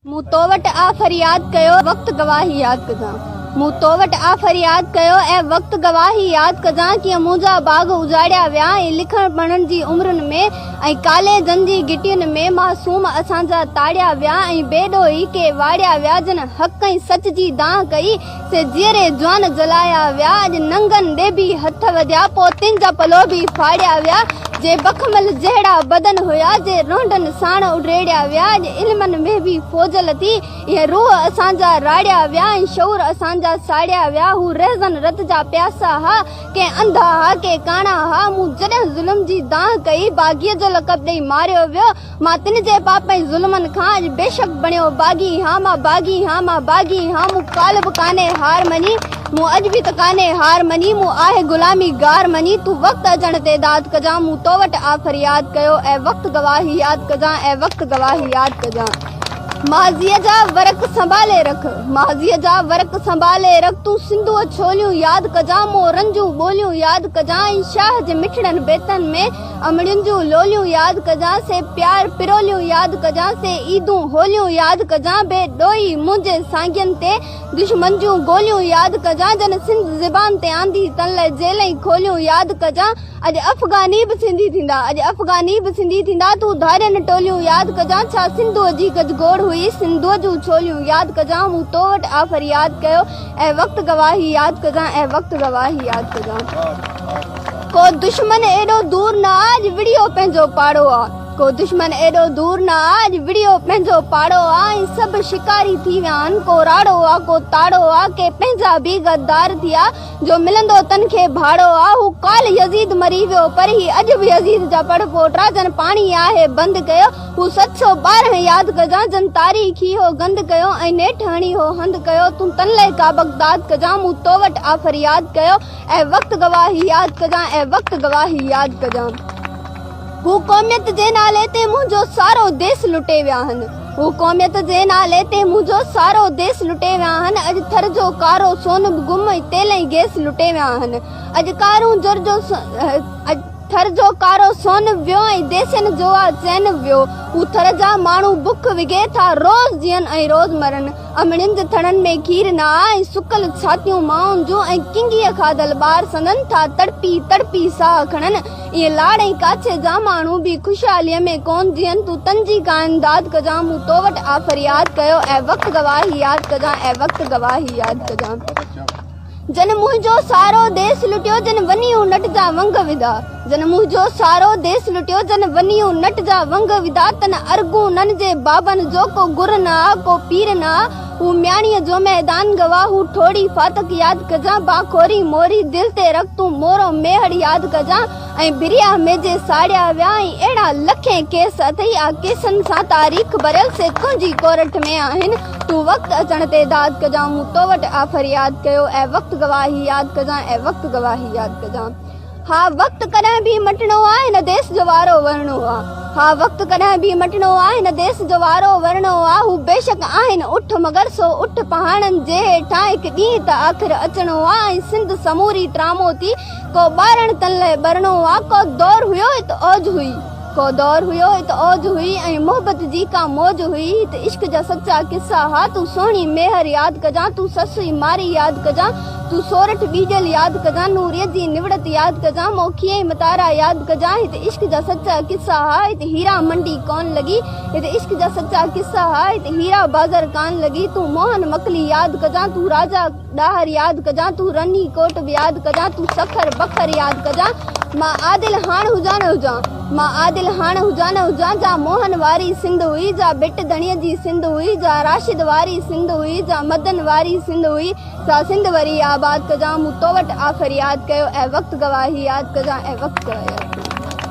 मूं तो वटि आ फरियाद कयो वक़्तु गवाही यादि कजां। मूं तो वटि आ फरियाद कयो ऐं वक़्तु गवाही यादि कजां कीअं मुंहिंजा बाग़ उजाड़िया विया ऐं लिखण पढ़ण जी उमिरियुनि में ऐं कालेजनि जी गिटियुनि में मासूम असांजा ताड़िया विया ऐं बेॾोही के वाड़िया विया जिन हक़ ऐं सच जी दांह कई से जीअरे जवान जलाया विया अॼु नंगनि ॾे बि हथ वधिया पोतिन जा पलो बि फाड़िया विया जे बखमल जहिड़ा बदन हुया जे रोंडनि साण उॾेड़िया विया अॼु इल्मनि में बि फौजल थी इहे रूह असांजा राड़िया विया ऐं शौर असांजा साड़िया विया हू रहज़न रत जा प्यासा हा के अंधा हा के काणा हा मूं जॾहिं ज़ुल्म जी दांह कई बाग़ीअ जो लक़ब ॾेई मारियो वियो मां तिन जे पाप ऐं ज़ुल्मनि खां अॼु बेशक बणियो बाग़ी हा मां बाग़ी हा मां बाग़ी हा मूं काल बि कान्हे हार मञी मूं अॼु बि त कान्हे हार मञी मूं आहे ग़ुलामी गार मञी तूं वक़्तु अचण ते दाद कजां मूं तो वटि आ फरियाद कयो ऐं वक़्तु गवाही यादि कजां ऐं वक़्तु गवाही यादि कजां। माज़ीअ जा वरक संभाले रख माज़ीअ जा वरक संभाले रख तूं सिंधूअ छोलियूं यादि कजां मूं रंजूं ॿोलियूं यादि कजां ऐं शाह जे मिठड़नि बेतनि में अमड़ियुनि जूं लोलियूं यादि कजां से प्यार पिरोलियूं यादि कजां से ईदूं होलियूं यादि कजां बेॾोही मुंहिंजे साॻियनि ते दुश्मन जूं गोलियूं यादि कजां जन सिंध ज़बान ते आंदी तन लाइ जेलई खोलियूं यादि कजां अॼु अफ़गानी बि सिंधी थींदा अॼु अफ़गानी बि सिंधी थींदा तूं धारियनि टोलियूं यादि कजां छा सिंधूअ जी गजगोड़ हुई सिंधूअ जूं छोलियूं यादि कजां मूं तो वटि आ फरियाद कयो ऐं वक़्तु गवाही यादि कजां ऐं वक़्तु गवाही यादि कजां। को दुश्मन एॾो दूर न अॼु विड़ियो पंहिंजो पाड़ो आहे को दुश्मन एॾो दूर न अॼु विड़ियो पंहिंजो पाड़ो आहे ऐं सभु शिकारी थी विया आहिनि को राड़ो आहे को ताड़ो आहे के पंहिंजा बि गद्दार थिया जो मिलंदो तन खे भाड़ो आहे हू काल यज़ीद मरी वियो पर ही अॼु बि यज़ीद जा पड़ पोटा जन पाणी आहे बंदि कयो हू 712 यादि कजां जन तारीख़ी हो गंद कयो ऐं नेठि हणी हो हंधि कयो तूं तन लाइ का बगदाद कजां मूं तो वटि आ फरियाद कयो ऐं वक़्तु गवाही यादि कजां ऐं वक़्तु गवाही यादि कजां। हू क़ौमियत जे नाले ते मुंहिंजो सारो देश लुटे विया आहिनि हू क़ौमियत जे नाले ते मुंहिंजो सारो देश लुटे विया आहिनि अॼु थर जो कारो सोन बि गुम ऐं तेल ऐं गैस लुटे विया आहिनि अॼु कारूं जर जो थर जो कारो सोन वियो ऐं देसनि जो आहे चैन वियो हू थर जा माण्हू बुख विघे था रोज़ जीअनि ऐं रोज़ मरनि अमड़ियुनि जे थड़नि में खीर न आहे ऐं सुकल छातियूं माउनि जूं ऐं किंगीअ खाधल ॿार सननि था तड़पी तड़पी साह खणनि इहे लाड़ ऐं काछे जा माण्हू बि ख़ुशहालीअ में कोन जीअनि तूं तंजी का इमदाद कजां मूं तो वटि आ फरियाद कयो ऐं वक़्तु गवाही यादि कजां ऐं वक़्तु गवाही यादि कजां। जन मुंहिंजो सारो देश लुटियो जन वनियूं नट जा वंग विधा जन मुंहिंजो सारो देश लुटियो जन वनियूं नट जा वंग विधा तन अर्गू नन जे बाबन जो को गुर न आ को पीर न आ हू म्याणीअ जो मैदान गवाह हू ठोड़ी फातक यादि कजां बाखोरी मोरी दिल ते रख तूं मोरो मेहड़ यादि कजां ऐं बिरिया मेजे साड़िया विया ऐं अहिड़ा लखे केस अथई आ केसनि सां तारीख़ भरियल से तुंहिंजी कोरठ में आहिनि तूं वक़्तु अचण ते दाद कजां मूं तो वटि आ फरियाद कयो ऐं वक़्तु गवाही यादि कजां ऐं वक़्तु गवाही यादि कजां। हा वक़्तु कॾहिं बि मटणो आहे न देश जो वारो वरणो आहे हा वक़्तु कॾहिं बि मटणो आहे न देश जो वारो वरणो आहे हू बेशक आहिनि उठ मगर सो उठ पहाड़नि जे हेठां हिकु ॾींहुं त आख़िर अचणो आहे ऐं सिंध समूरी ट्रामो थी को ॿारनि तन लाइ ॿरणो आहे को दौर हुयो त औज हुई को दौर हुयो त औज हुई ऐं मोहबत जी का मौज हुई त इश्क जा सचा किस्सा हा तूं सोणी मेहर यादि कजां तूं ससुई मारी यादि कजां तूं सोरठ बीजल यादि कजां नूरीअ जी निवड़त यादि कजां मोखीअ मतारा यादि कजां हिते इश्क जा सचा किस्सा हा हिते हीरा मंडी कोन लॻी हिते इश्क जा सचा किस्सा हा हिते हीरा बाज़ार कान लॻी तूं मोहन मकली यादि कजां तूं राजा ॾाहर यादि कजां तूं रनी कोट बि यादि कजां तूं सखर बखर यादि कजां मां आदिल हाण हुजां न हुजां मां आदिल हाण हुजां न हुजां जा मोहन वारी सिंध हुई जा बिट धणीअ जी सिंध हुई जा राशिद वारी सिंध हुई जा मदन वारी सिंध हुई जा सिंध वरी आबाद कजां मूं तो वटि आ फरियाद कयो ऐं वक़्तु गवाही यादि कजां ऐं वक़्तु गवाही यादि कजां।